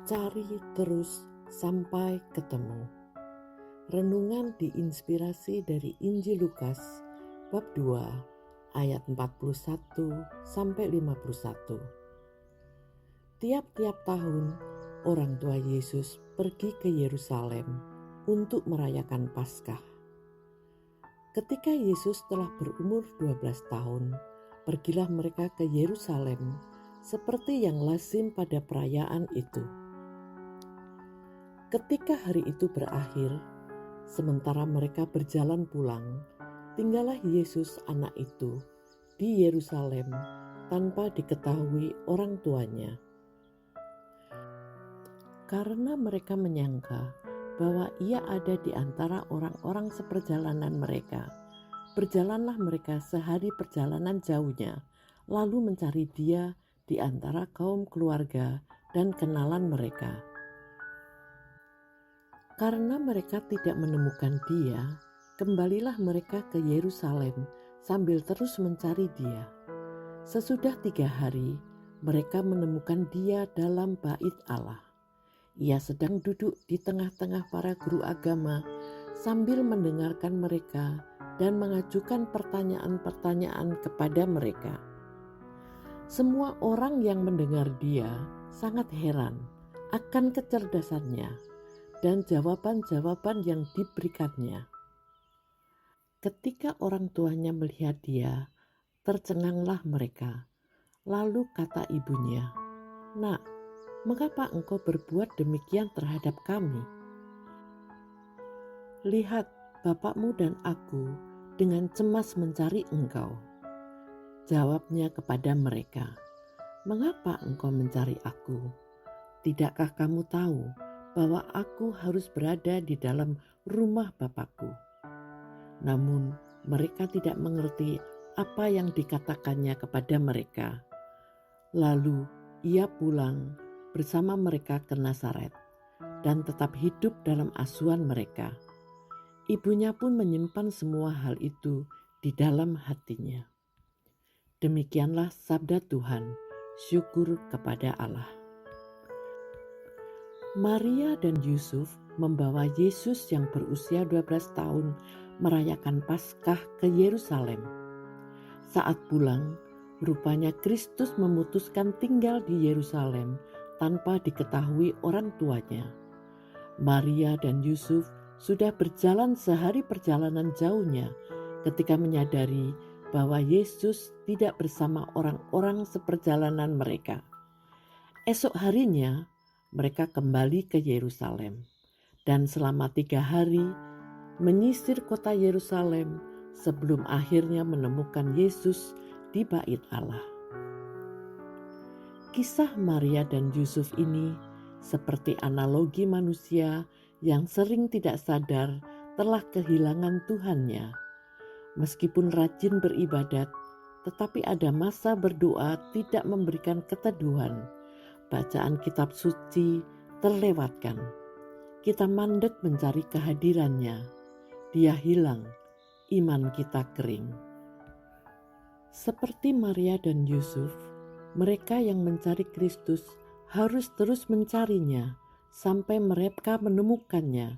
Cari terus sampai ketemu. Renungan diinspirasi dari Injil Lukas bab 2 ayat 41 sampai 51. Tiap-tiap tahun orang tua Yesus pergi ke Yerusalem untuk merayakan Paskah. Ketika Yesus telah berumur 12 tahun, pergilah mereka ke Yerusalem seperti yang lazim pada perayaan itu. Ketika hari itu berakhir, sementara mereka berjalan pulang, tinggallah Yesus anak itu di Yerusalem tanpa diketahui orang tuanya. Karena mereka menyangka bahwa ia ada di antara orang-orang seperjalanan mereka, berjalanlah mereka sehari perjalanan jauhnya, lalu mencari dia di antara kaum keluarga dan kenalan mereka. Karena mereka tidak menemukan dia, kembalilah mereka ke Yerusalem sambil terus mencari dia. Sesudah 3 hari, mereka menemukan dia dalam bait Allah. Ia sedang duduk di tengah-tengah para guru agama sambil mendengarkan mereka dan mengajukan pertanyaan-pertanyaan kepada mereka. Semua orang yang mendengar dia sangat heran akan kecerdasannya dan jawaban-jawaban yang diberikannya. Ketika orang tuanya melihat dia, tercenganglah mereka. Lalu kata ibunya, "Nak, mengapa engkau berbuat demikian terhadap kami? Lihat, bapakmu dan aku dengan cemas mencari engkau." Jawabnya kepada mereka, "Mengapa engkau mencari aku? Tidakkah kamu tahu bahwa aku harus berada di dalam rumah Bapakku?" Namun mereka tidak mengerti apa yang dikatakannya kepada mereka. Lalu ia pulang bersama mereka ke Nazaret dan tetap hidup dalam asuhan mereka. Ibunya pun menyimpan semua hal itu di dalam hatinya. Demikianlah sabda Tuhan, syukur kepada Allah. Maria dan Yusuf membawa Yesus yang berusia 12 tahun merayakan Paskah ke Yerusalem. Saat pulang, rupanya Kristus memutuskan tinggal di Yerusalem tanpa diketahui orang tuanya. Maria dan Yusuf sudah berjalan sehari perjalanan jauhnya ketika menyadari bahwa Yesus tidak bersama orang-orang seperjalanan mereka. Esok harinya, mereka kembali ke Yerusalem dan selama 3 hari menyisir kota Yerusalem sebelum akhirnya menemukan Yesus di bait Allah. Kisah Maria dan Yusuf ini seperti analogi manusia yang sering tidak sadar telah kehilangan Tuhannya. Meskipun rajin beribadat, tetapi ada masa berdoa tidak memberikan keteduhan. Bacaan kitab suci terlewatkan. Kita mandek mencari kehadirannya. Dia hilang, iman kita kering. Seperti Maria dan Yusuf, mereka yang mencari Kristus harus terus mencarinya sampai mereka menemukannya,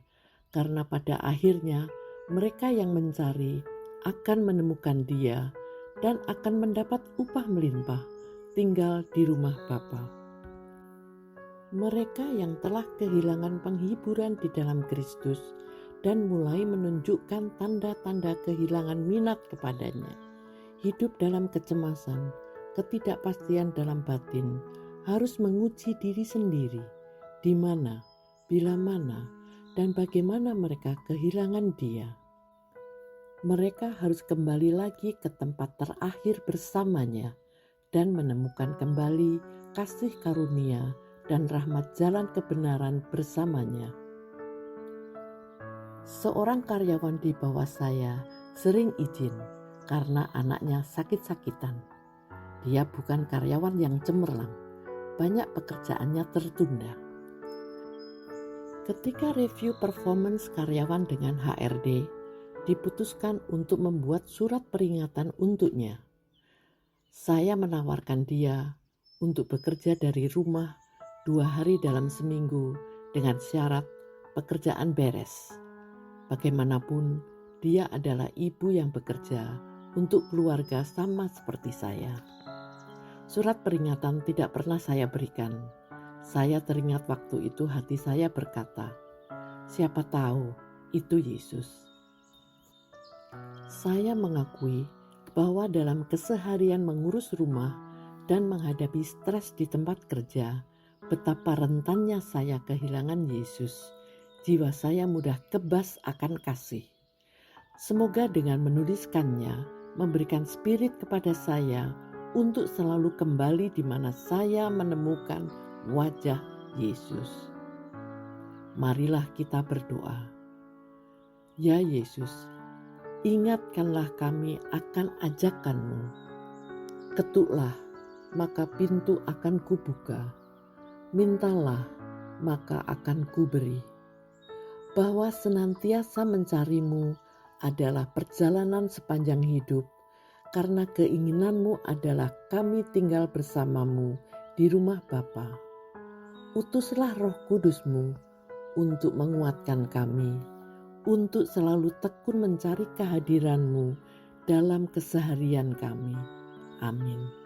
karena pada akhirnya mereka yang mencari akan menemukan dia dan akan mendapat upah melimpah tinggal di rumah Bapa. Mereka yang telah kehilangan penghiburan di dalam Kristus dan mulai menunjukkan tanda-tanda kehilangan minat kepadanya, hidup dalam kecemasan, ketidakpastian dalam batin, harus menguji diri sendiri, di mana, bila mana, dan bagaimana mereka kehilangan dia. Mereka harus kembali lagi ke tempat terakhir bersamanya dan menemukan kembali kasih karunia dan rahmat jalan kebenaran bersamanya. Seorang karyawan di bawah saya sering izin karena anaknya sakit-sakitan. Dia bukan karyawan yang cemerlang, banyak pekerjaannya tertunda. Ketika review performance karyawan dengan HRD, diputuskan untuk membuat surat peringatan untuknya. Saya menawarkan dia untuk bekerja dari rumah 2 hari dalam seminggu dengan syarat pekerjaan beres. Bagaimanapun, dia adalah ibu yang bekerja untuk keluarga sama seperti saya. Surat peringatan tidak pernah saya berikan. Saya teringat waktu itu hati saya berkata, siapa tahu itu Yesus. Saya mengakui bahwa dalam keseharian mengurus rumah dan menghadapi stres di tempat kerja, betapa rentannya saya kehilangan Yesus. Jiwa saya mudah kebas akan kasih. Semoga dengan menuliskannya memberikan spirit kepada saya untuk selalu kembali di mana saya menemukan wajah Yesus. Marilah kita berdoa. Ya Yesus, ingatkanlah kami akan ajakan-Mu. Ketuklah, maka pintu akan kubuka. Mintalah, maka akan kuberi. Bahwa senantiasa mencari-Mu adalah perjalanan sepanjang hidup, karena keinginan-Mu adalah kami tinggal bersama-Mu di rumah Bapa. Utuslah Roh Kudus-Mu untuk menguatkan kami, untuk selalu tekun mencari kehadiran-Mu dalam keseharian kami. Amin.